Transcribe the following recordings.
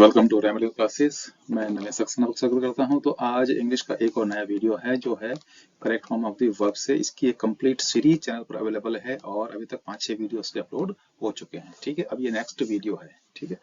Welcome to remedial classes. मैं नवेश सक्सेना स्वागत करता हूं। तो आज इंग्लिश का एक और नया वीडियो है जो है correct form of the verb से। इसकी एक कंप्लीट सीरीज चैनल पर अवेलेबल है और अभी तक 5-6 वीडियो उसके अपलोड हो चुके हैं। ठीक है, अब ये नेक्स्ट वीडियो है। ठीक है,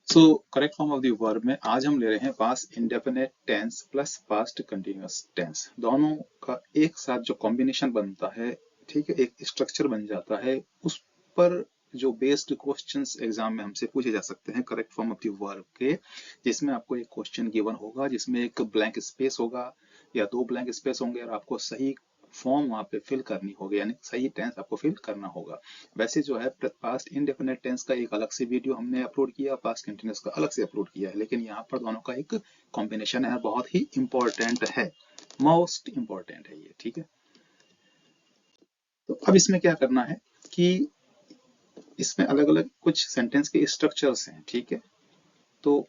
so correct form of the verb में आज हम ले रहे हैं past indefinite tense plus past continuous tense. दोनों का एक साथ जो कॉम्बिनेशन बनता है, ठीक है, एक स्ट्रक्चर बन जाता है, उस पर जो बेस्ड क्वेश्चंस एग्जाम में हमसे पूछे जा सकते हैं correct form of the verb के, जिसमें आपको एक क्वेश्चन गिवन होगा जिसमें एक ब्लैंक स्पेस होगा या दो ब्लैंक स्पेस होंगे और आपको सही फॉर्म वहां पे फिल करनी होगी, यानी सही टेंस आपको फिल करना होगा। वैसे जो है पास्ट इंडेफिनिट टेंस का एक अलग से वीडियो हमने अपलोड किया, पास्ट कंटिन्यूअस का अलग से अपलोड किया है, लेकिन यहाँ पर दोनों का एक कॉम्बिनेशन है, बहुत ही इंपॉर्टेंट है, मोस्ट इंपॉर्टेंट है ये। ठीक है, तो अब इसमें क्या करना है कि इसमें अलग अलग कुछ सेंटेंस के स्ट्रक्चर्स हैं। ठीक है, तो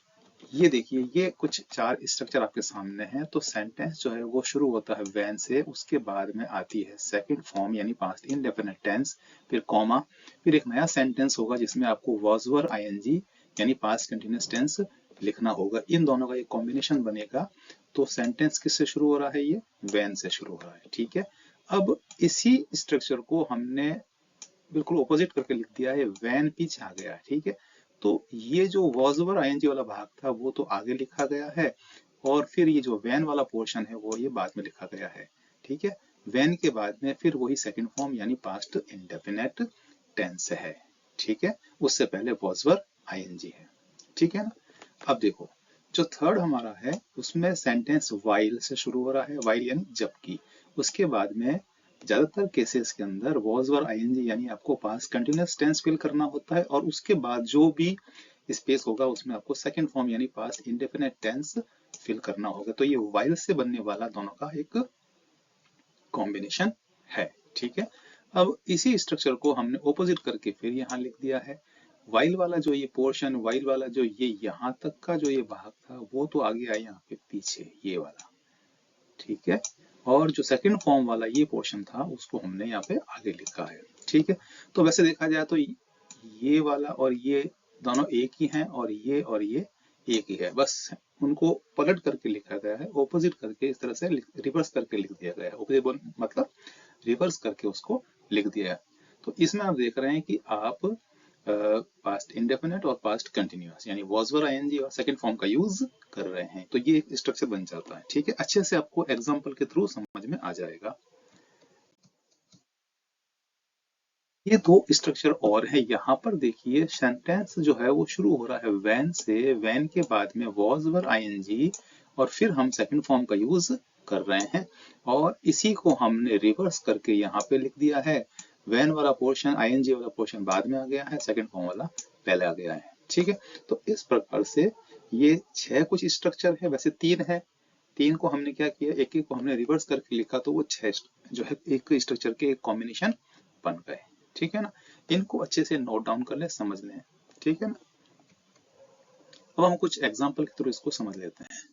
ये देखिए, ये कुछ चार स्ट्रक्चर आपके सामने हैं। तो सेंटेंस जो है वो शुरू होता है व्हेन से, उसके बाद में आती है सेकंड फॉर्म यानी पास्ट इंडेफिनिट टेंस, फिर कॉमा, फिर एक नया सेंटेंस होगा जिसमें आपको वाज वर आईएनजी यानी पास्ट कंटिन्यूअस टेंस लिखना होगा। इन दोनों का एक कॉम्बिनेशन बनेगा। तो सेंटेंस किससे शुरू हो रहा है? ये व्हेन से शुरू हो रहा है। ठीक है, अब इसी स्ट्रक्चर को हमने बिल्कुल ऑपोजिट करके लिख दिया है, व्हेन पीछे आ गया है। ठीक है, तो ये जो वॉज ओवर आईएनजी वाला भाग था वो तो आगे लिखा गया है और फिर ये जो व्हेन वाला पोर्शन है वो ये बाद में लिखा गया है। ठीक है, व्हेन के बाद में फिर वही सेकंड फॉर्म यानी पास्ट इंडेफिनिट टेंस है। ठीक है, उससे पहले वॉज ओवर आईएनजी है। ठीक है ना, अब देखो, जो थर्ड हमारा है उसमें सेंटेंस वाइल से शुरू हो रहा है, वाइल यानी जबकि। उसके बाद में ज्यादातर केसेस के अंदर वॉज वर आईएनजी यानी आपको पास्ट कंटिन्यूअस टेंस फिल करना होता है और उसके बाद जो भी स्पेस होगा उसमें आपको सेकंड फॉर्म यानी पास्ट इंडेफिनिट टेंस फिल करना होगा। तो ये वाइल से बनने वाला दोनों का एक कॉम्बिनेशन है। ठीक है, अब इसी स्ट्रक्चर को हमने ऑपोजिट करके फिर यहाँ लिख दिया है। वाइल वाला जो ये पोर्शन, वाइल वाला जो ये यहाँ तक का जो ये भाग था वो तो आ गया यहाँ पे पीछे, ये वाला। ठीक है, और जो सेकंड फॉर्म वाला ये पोर्शन था उसको हमने यहाँ पे आगे लिखा है। ठीक है, तो वैसे देखा जाए तो ये वाला और ये दोनों एक ही हैं और ये एक ही है, बस उनको पलट करके लिखा गया है, ऑपोजिट करके इस तरह से रिवर्स करके लिख दिया गया है। ऑपोजिट मतलब रिवर्स करके उसको लिख दिया है। तो इसमें आप देख रहे हैं कि आप पास्ट इंडेफिनिट और पास्ट कंटिन्यूअस यानी वॉज वर आईएनजी और सेकंड फॉर्म का यूज कर रहे हैं, तो ये स्ट्रक्चर बन जाता है। ठीक है, अच्छे से आपको एग्जांपल के थ्रू समझ में आ जाएगा। ये दो स्ट्रक्चर और है। यहाँ पर देखिए, सेंटेंस जो है वो शुरू हो रहा है व्हेन से, व्हेन के बाद में वॉज वर आईएनजी और फिर हम सेकंड फॉर्म का यूज कर रहे हैं और इसी को हमने रिवर्स करके यहाँ पे लिख दिया है। व्हेन वाला पोर्शन, आईएनजी वाला पोर्शन बाद में आ गया है, सेकंड फॉर्म वाला पहले आ गया है। ठीक है, तो इस प्रकार से ये 6 कुछ स्ट्रक्चर है, वैसे 3 है। 3 को हमने क्या किया, एक एक को हमने रिवर्स करके लिखा तो वो 6 जो है एक स्ट्रक्चर के एक कॉम्बिनेशन बन गए। ठीक है ना, इनको अच्छे से नोट डाउन कर ले, समझ लें। ठीक है ना, अब हम कुछ एग्जांपल के थ्रू इसको समझ लेते हैं।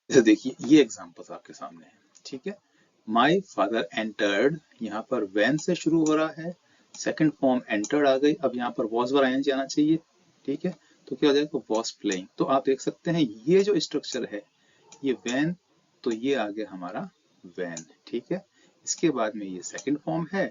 जैसे देखिए, ये एग्जांपल आपके सामने है। ठीक है, माई फादर एंटर्ड, यहाँ पर वैन से शुरू हो रहा है, सेकंड फॉर्म एंटर्ड आ गई, अब यहाँ पर वॉज वर आईएनजी आना चाहिए। ठीक है, तो क्या हो जाएगा, वॉज प्लेइंग। तो आप देख सकते हैं ये जो स्ट्रक्चर है ये वैन, तो ये आ गया हमारा वैन। ठीक है, इसके बाद में ये सेकंड फॉर्म है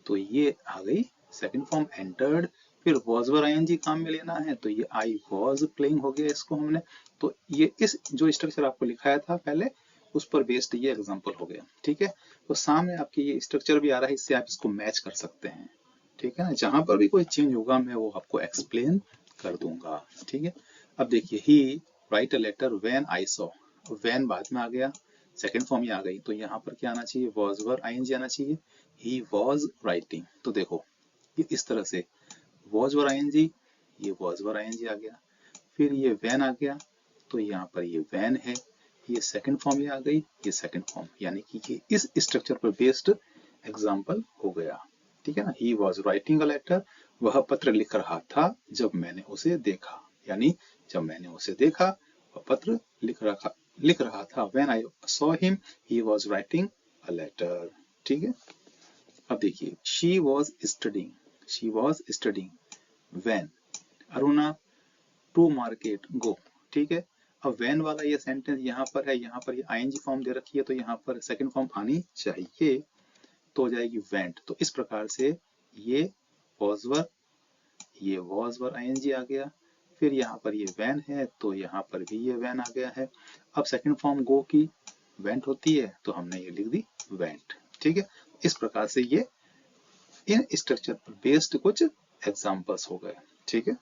तो ये आ गई सेकंड फॉर्म एंटर्ड, फिर वॉज वर आईएनजी काम में लेना है तो ये आई वॉज प्लेइंग हो गया इसको हमने। तो ये इस जो स्ट्रक्चर आपको लिखाया था पहले उस पर बेस्ड ये एग्जांपल हो गया। ठीक है, तो सामने आपके ये स्ट्रक्चर भी आ रहा है, इससे आप इसको मैच कर सकते हैं। ठीक है ना, जहां पर भी कोई चेंज होगा मैं वो आपको एक्सप्लेन कर दूंगा। ठीक है, अब देखिए, he write a letter when I saw, when बाद में आ गया, सेकंड फॉर्म ये आ गई, तो यहाँ पर क्या आना चाहिए, वॉज वर आईएनजी आना चाहिए। ही वॉज राइटिंग, तो देखो ये इस तरह से वॉज वर आईएनजी, ये वॉज वर आईएनजी आ गया, फिर ये वैन आ गया, तो यहाँ पर ये वैन है, ये सेकंड फॉर्म ये आ गई, ये सेकंड फॉर्म, यानी कि ये इस स्ट्रक्चर पर बेस्ड एग्जाम्पल हो गया। ठीक है ना, he was writing a letter, वह पत्र लिख रहा था जब मैंने उसे देखा, यानी जब मैंने उसे देखा वह पत्र लिख रहा था। When I saw him he was writing a letter. ठीक है, अब देखिए, she was studying, she was studying when Aruna to market go. ठीक है, अब व्हेन वाला ये सेंटेंस यहाँ पर है, यहाँ पर ये आईएनजी फॉर्म दे रखी है, तो यहाँ पर सेकंड फॉर्म आनी चाहिए, तो हो जाएगी वेंट। तो इस प्रकार से ये वॉज वर आईएनजी आ गया, फिर यहाँ पर ये वैन है तो यहाँ पर भी ये वैन आ गया है। अब सेकंड फॉर्म गो की वेंट होती है तो हमने ये लिख दी वेंट। ठीक है, इस प्रकार से ये इन स्ट्रक्चर पर बेस्ड कुछ एग्जांपल्स हो गए। ठीक है,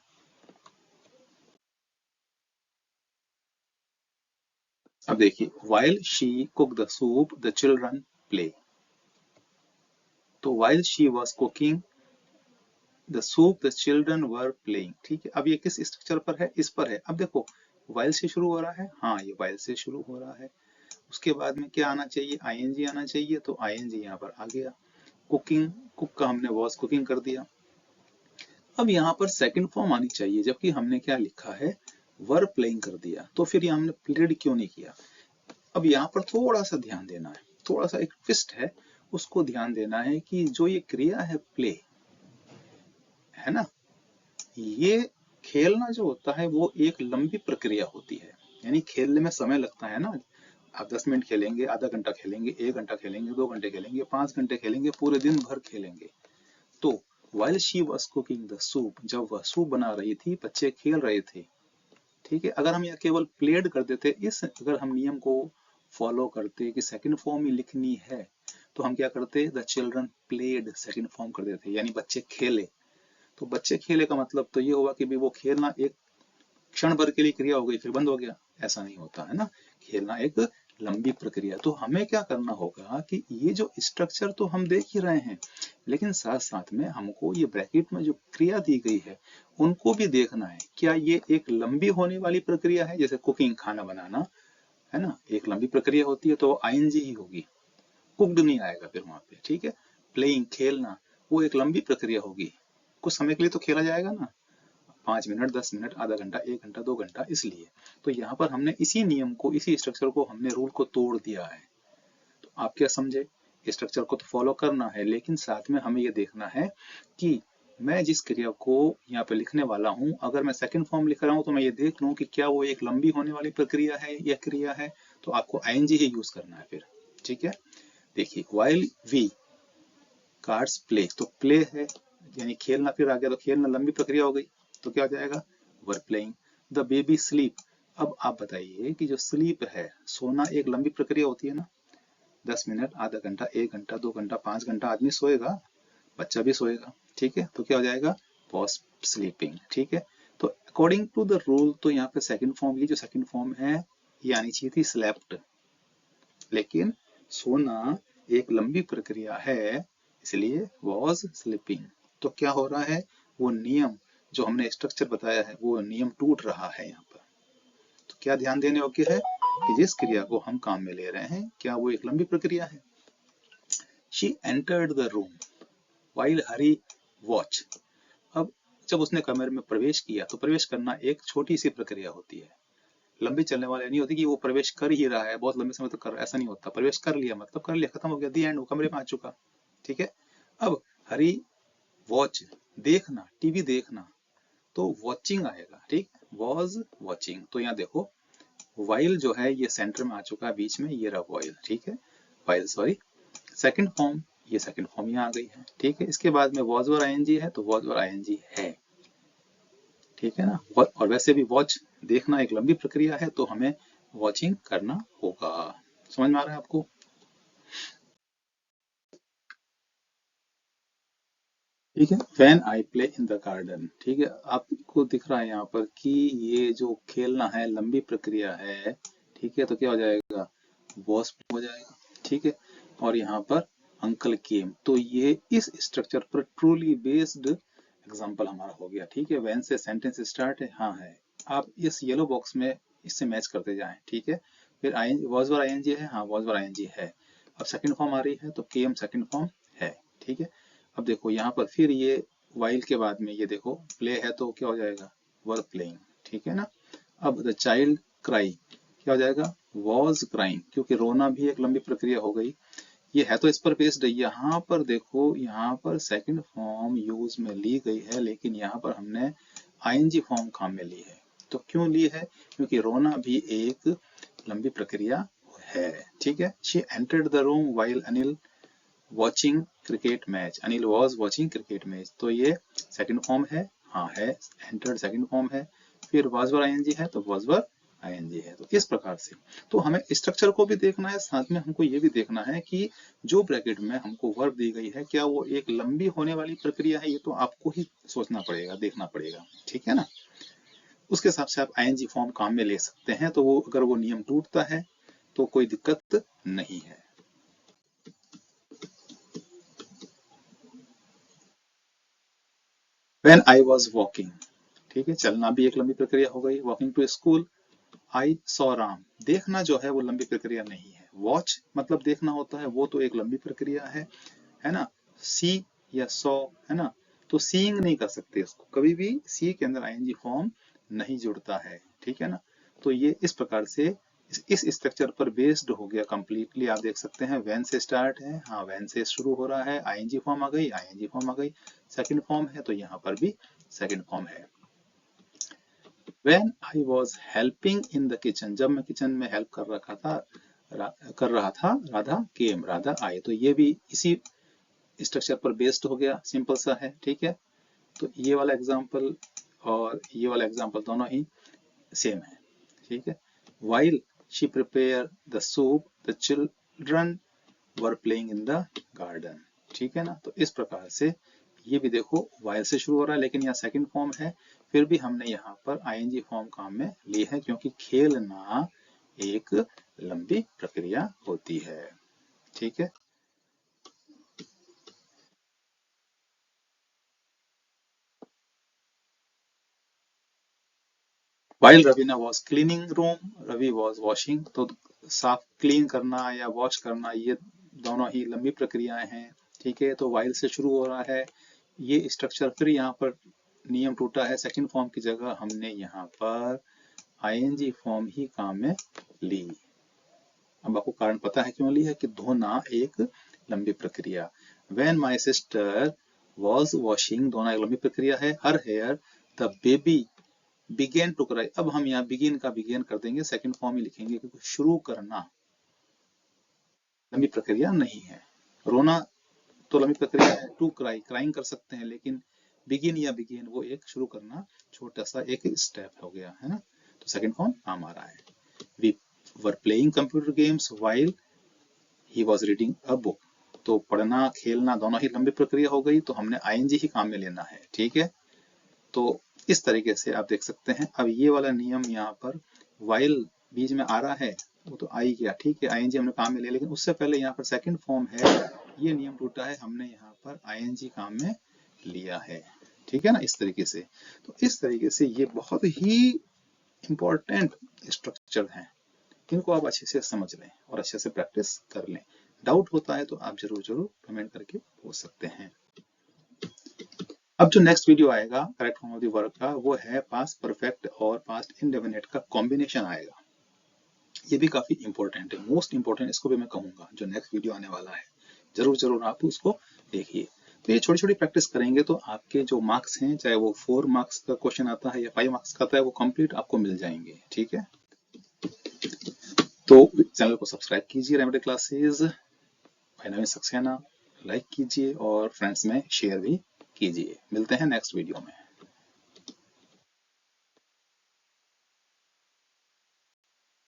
अब देखिए while she cooked the soup the children play। तो while she was cooking the soup the children were playing। ठीक है, अब ये किस स्ट्रक्चर पर है, इस पर है। अब देखो while से शुरू हो रहा है, हाँ ये while से शुरू हो रहा है, उसके बाद में क्या आना चाहिए, आईएनजी आना चाहिए, तो आईएनजी यहाँ पर आ गया। कुकिंग, कुक का हमने वॉज कुकिंग कर दिया। अब यहाँ पर सेकंड फॉर्म आनी चाहिए, जबकि हमने क्या लिखा है, वर प्लेइंग कर दिया, तो फिर ये हमने प्लेड क्यों नहीं किया। अब यहाँ पर थोड़ा सा ध्यान देना है, थोड़ा सा एक ट्विस्ट है, उसको ध्यान देना है कि जो ये क्रिया है प्ले, है ना, ये खेलना जो होता है वो एक लंबी प्रक्रिया होती है, यानी खेलने में समय लगता है ना। आप 10 मिनट खेलेंगे, आधा घंटा खेलेंगे, 1 घंटा खेलेंगे, 2 घंटे खेलेंगे, 5 घंटे खेलेंगे, पूरे दिन भर खेलेंगे। तो while she was cooking the soup, जब वह सूप बना रही थी, बच्चे खेल रहे थे। ठीक है, अगर हम यहाँ केवल प्लेड कर देते, इस अगर हम नियम को फॉलो करते कि सेकंड फॉर्म ही लिखनी है, तो हम क्या करते, the children played second form कर देते, यानी बच्चे खेले। तो बच्चे खेले का मतलब तो ये हुआ कि भी वो खेलना एक क्षण भर के लिए क्रिया हो गई फिर बंद हो गया, ऐसा नहीं होता है ना, खेलना एक लंबी प्रक्रिया। तो हमें क्या करना होगा कि ये जो स्ट्रक्चर तो हम देख ही रहे हैं, लेकिन साथ साथ में हमको ये ब्रैकेट में जो क्रिया दी गई है उनको भी देखना है, क्या ये एक लंबी होने वाली प्रक्रिया है, जैसे कुकिंग खाना बनाना है ना, एक लंबी प्रक्रिया होती है तो आईएनजी ही होगी, कुक्ड नहीं आएगा फिर वहां पे। ठीक है, प्लेइंग खेलना वो एक लंबी प्रक्रिया होगी, कुछ समय के लिए तो खेला जाएगा ना, 5 मिनट, 10 मिनट, आधा घंटा, 1 घंटा, 2 घंटा, इसलिए तो यहाँ पर हमने इसी नियम को, इसी स्ट्रक्चर को, हमने रूल को तोड़ दिया है। तो आप क्या समझे, स्ट्रक्चर को तो फॉलो करना है, लेकिन साथ में हमें ये देखना है कि मैं जिस क्रिया को यहाँ पे लिखने वाला हूँ, अगर मैं सेकंड फॉर्म लिख रहा हूँ तो मैं ये देख लूँ कि क्या वो एक लंबी होने वाली प्रक्रिया है या क्रिया है, तो आपको आईएनजी ही यूज करना है फिर। ठीक है, देखिए while we कार्ड्स प्ले, तो प्ले है यानी खेलना, फिर आ गया तो खेलना लंबी प्रक्रिया हो गई, तो क्या हो जाएगा, were playing. The baby sleep, अब आप बताइए कि जो स्लीप है, सोना एक लंबी प्रक्रिया होती है ना, 10 मिनट, आधा घंटा, 1 घंटा, 2 घंटा, 5 घंटा आदमी सोएगा, बच्चा भी सोएगा। ठीक है, तो क्या हो जाएगा, वॉज स्लीपिंग। ठीक है, तो अकॉर्डिंग टू द रूल तो यहाँ पे सेकंड फॉर्म, ये जो सेकंड फॉर्म है ये आनी चाहिए थी स्लेप्ट, लेकिन सोना एक लंबी प्रक्रिया है इसलिए वॉज स्लीपिंग। तो क्या हो रहा है, वो नियम जो हमने स्ट्रक्चर बताया है वो नियम टूट रहा है यहाँ पर। तो क्या ध्यान देने योग्य है कि जिस क्रिया को हम काम में ले रहे हैं क्या वो एक लंबी प्रक्रिया है। She entered the room while Hari watch, अब जब उसने कमरे में प्रवेश किया, तो प्रवेश करना एक छोटी सी प्रक्रिया होती है, लंबी चलने वाली नहीं होती कि वो प्रवेश कर ही रहा है बहुत लंबे समय तक कर रहा है, ऐसा नहीं होता। प्रवेश कर लिया मतलब कर लिया, खत्म हो गया, दी एंड, वो कमरे में आ चुका। ठीक है, अब हरी वॉच देखना, टीवी देखना, तो वॉचिंग आएगा। ठीक, वॉज वॉचिंग, तो यहाँ देखो वाइल जो है ये सेंटर में आ चुका है, बीच में ये रहा वाइल। ठीक है, वाइल सॉरी, सेकंड फॉर्म, ये सेकंड फॉर्म यहाँ आ गई है। ठीक है, इसके बाद में वॉज वर आईएनजी है तो वॉज वर आईएनजी है। ठीक है ना, और वैसे भी वॉच देखना एक लंबी प्रक्रिया है तो हमें वॉचिंग करना होगा। समझ में आ रहा है आपको। ठीक है, when I play in the garden, ठीक है, आपको दिख रहा है यहाँ पर कि ये जो खेलना है लंबी प्रक्रिया है। ठीक है, तो क्या हो जाएगा, वॉज हो जाएगा। ठीक है, और यहाँ पर अंकल केम, तो ये इस स्ट्रक्चर पर ट्रूली बेस्ड एग्जाम्पल हमारा हो गया। ठीक है, व्हेन से सेंटेंस स्टार्ट है, हाँ है, आप इस येलो बॉक्स में इससे मैच करते जाएं। ठीक है, फिर आई वॉज वर आईएनजी है, हाँ वॉज वर आईएनजी है, अब सेकंड फॉर्म आ रही है तो केम सेकंड फॉर्म है। ठीक है, अब देखो यहाँ पर फिर ये वाइल के बाद में ये देखो प्ले है तो क्या हो जाएगा, वर प्लेइंग। ठीक है ना, अब द चाइल्ड क्राई क्या हो जाएगा, वॉज क्राइंग, क्योंकि रोना भी एक लंबी प्रक्रिया हो गई। ये है तो इस पर बेस्ड है। यहाँ पर देखो, यहाँ पर सेकंड फॉर्म यूज में ली गई है, लेकिन यहाँ पर हमने आईएनजी फॉर्म काम में ली है। तो क्यों ली है? क्योंकि रोना भी एक लंबी प्रक्रिया है, ठीक है। She entered the room while Anil watching cricket match, Anil was watching cricket match, तो ये सेकंड फॉर्म है, हाँ है, एंटर्ड सेकंड फॉर्म है। फिर वॉज वर आईएनजी है तो वॉज वर आईएनजी है। तो इस प्रकार से तो हमें स्ट्रक्चर को भी देखना है, साथ में हमको ये भी देखना है कि जो ब्रैकेट में हमको वर्ब दी गई है क्या वो एक लंबी होने वाली प्रक्रिया है, ये तो आपको ही सोचना पड़ेगा, देखना पड़ेगा, ठीक है ना। उसके हिसाब से आप आईएनजी फॉर्म काम में ले सकते हैं। तो वो अगर वो नियम टूटता है तो कोई दिक्कत नहीं है। When I was walking, ठीक है, चलना भी एक लंबी प्रक्रिया हो गई। Walking to school, I saw Ram, देखना जो है वो लंबी प्रक्रिया नहीं है। वॉच मतलब देखना होता है, वो तो एक लंबी प्रक्रिया है ना। सी या सॉ, है ना, तो सीइंग नहीं कर सकते इसको कभी भी, सी के अंदर आईएनजी फॉर्म नहीं जुड़ता है, ठीक है ना। तो ये इस प्रकार से इस स्ट्रक्चर पर बेस्ड हो गया कंप्लीटली। आप देख सकते हैं व्हेन से स्टार्ट है, हाँ व्हेन से शुरू हो रहा है, आईएनजी फॉर्म आ गई, आईएनजी फॉर्म आ गई, सेकंड फॉर्म है तो यहाँ पर भी सेकंड फॉर्म है। When I was helping in the kitchen, जब मैं किचन में हेल्प कर रहा था, राधा केम, राधा आई, तो ये भी इसी स्ट्रक्चर पर बेस्ड हो गया, सिंपल सा है, ठीक है। तो ये वाला एग्जांपल और ये वाला एग्जांपल दोनों ही सेम है, ठीक है। While she prepared the soup, the children were playing in the garden, ठीक है ना। तो इस प्रकार से ये भी देखो while से शुरू हो रहा है, लेकिन यहाँ सेकंड फॉर्म है, फिर भी हमने यहाँ पर आईएनजी फॉर्म काम में ली है, क्योंकि खेलना एक लंबी प्रक्रिया होती है, ठीक है। While Ravina was cleaning room, Ravi was washing, तो साफ क्लीन करना या वॉश करना ये दोनों ही लंबी प्रक्रियाएं हैं, ठीक है। तो while से शुरू हो रहा है ये स्ट्रक्चर, फिर यहाँ पर नियम टूटा है, सेकंड फॉर्म की जगह हमने यहाँ पर आईएनजी फॉर्म ही काम में ली। अब आपको कारण पता है क्यों ली है, कि धोना एक लंबी प्रक्रिया। When my sister was washing, धोना एक लंबी प्रक्रिया है। Her hair, the baby began to cry, अब हम यहाँ begin का begin कर देंगे, सेकंड फॉर्म ही लिखेंगे, क्योंकि शुरू करना लंबी प्रक्रिया नहीं है। रोना तो लंबी प्रक्रिया है, टू क्राई क्राइंग कर सकते हैं, लेकिन बिगिन या बिगिन वो एक शुरू करना छोटा सा एक स्टेप हो गया, है ना। तो सेकंड फॉर्म काम आ रहा है। We were playing computer games while he was reading a book, तो पढ़ना खेलना दोनों ही लंबी प्रक्रिया हो गई, तो हमने आईएनजी ही काम में लेना है, ठीक है। तो इस तरीके से आप देख सकते हैं। अब ये वाला नियम यहाँ पर व्हाइल बीच में आ रहा है, वो तो आई गया, ठीक है, आईएनजी हमने काम में लिया, लेकिन उससे पहले यहाँ पर सेकंड फॉर्म है, ये नियम टूटा है, हमने यहाँ पर आईएनजी काम में लिया है, ठीक है ना, इस तरीके से। तो इस तरीके से ये बहुत ही इंपॉर्टेंट स्ट्रक्चर हैं, इनको आप अच्छे से समझ लें और अच्छे से प्रैक्टिस कर लें। डाउट होता है तो आप जरूर जरूर कमेंट करके पूछ सकते हैं। अब जो नेक्स्ट वीडियो आएगा correct form of the verb का, वो है पास्ट परफेक्ट और पास्ट इंडेफिनिट का कॉम्बिनेशन आएगा। ये भी काफी इंपॉर्टेंट है, मोस्ट इंपॉर्टेंट इसको भी मैं कहूंगा, जो नेक्स्ट वीडियो आने वाला है, जरूर जरूर आप उसको देखिए। तो ये छोटी छोटी प्रैक्टिस करेंगे तो आपके जो मार्क्स हैं, चाहे वो 4 मार्क्स का क्वेश्चन आता है या 5 मार्क्स का आता है, वो कंप्लीट आपको मिल जाएंगे, ठीक है। तो चैनल को सब्सक्राइब कीजिए रेमेडी क्लासेस बाय नवीन सक्सेना, लाइक कीजिए और फ्रेंड्स में शेयर भी कीजिए। मिलते हैं नेक्स्ट वीडियो में।